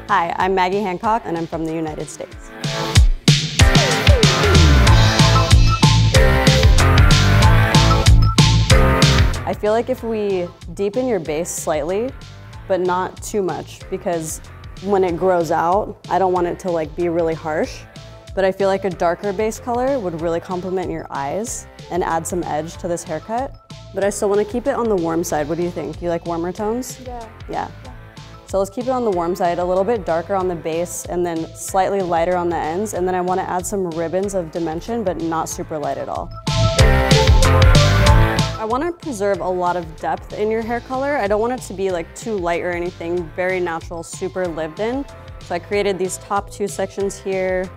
Hi, I'm Maggie Hancock and I'm from the United States. I feel like if we deepen your base slightly, but not too much, because when it grows out, I don't want it to be really harsh, but I feel like a darker base color would really complement your eyes and add some edge to this haircut. But I still want to keep it on the warm side. What do you think? You like warmer tones? Yeah. So let's keep it on the warm side, a little bit darker on the base and then slightly lighter on the ends. And then I want to add some ribbons of dimension, but not super light at all. I want to preserve a lot of depth in your hair color. I don't want it to be too light or anything, very natural, super lived in. So I created these top two sections here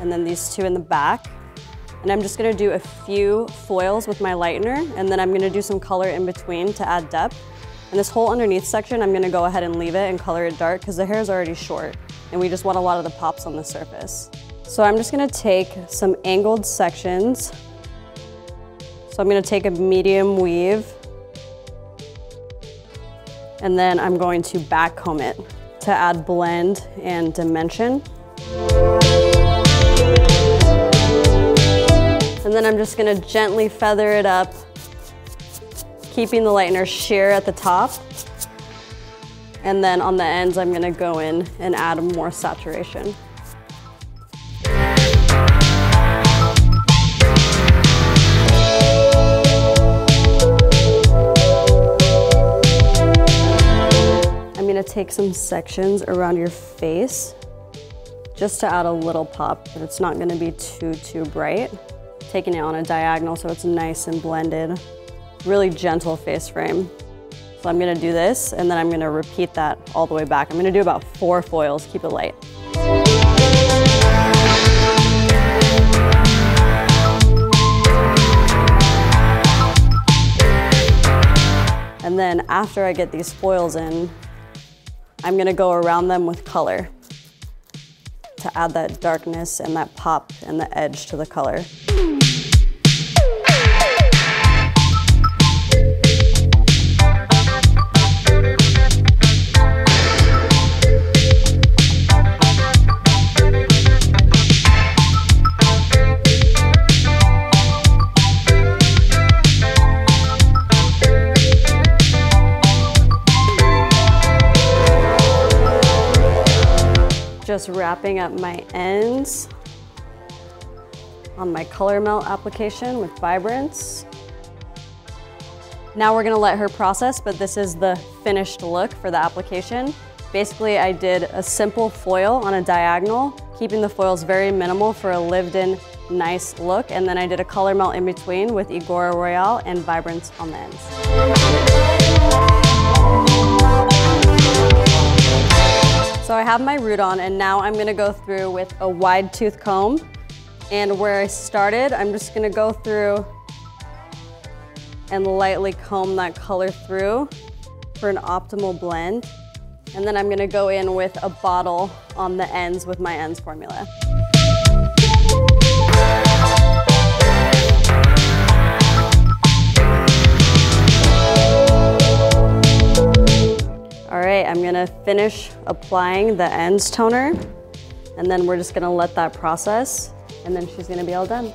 and then these two in the back. And I'm just going to do a few foils with my lightener, and then I'm going to do some color in between to add depth. And this whole underneath section, I'm going to go ahead and leave it and color it dark because the hair is already short and we just want a lot of the pops on the surface. So I'm just going to take some angled sections. So I'm going to take a medium weave and then I'm going to back comb it to add blend and dimension. And then I'm just going to gently feather it up, keeping the lightener sheer at the top. And then on the ends, I'm going to go in and add more saturation. I'm going to take some sections around your face just to add a little pop, but it's not going to be too bright. Taking it on a diagonal so it's nice and blended. Really gentle face frame. So I'm gonna do this and then I'm gonna repeat that all the way back. I'm gonna do about 4 foils, keep it light. And then after I get these foils in, I'm gonna go around them with color to add that darkness and that pop and the edge to the color. Just wrapping up my ends on my color melt application with Vibrance. Now we're gonna let her process, but this is the finished look for the application. Basically, I did a simple foil on a diagonal, keeping the foils very minimal for a lived-in, nice look, and then I did a color melt in between with IGORA ROYAL and Vibrance on the ends. So I have my root on and now I'm gonna go through with a wide tooth comb. And where I started, I'm just gonna go through and lightly comb that color through for an optimal blend. And then I'm gonna go in with a bottle on the ends with my ends formula. All right, I'm gonna finish applying the ends toner and then we're just gonna let that process and then she's gonna be all done.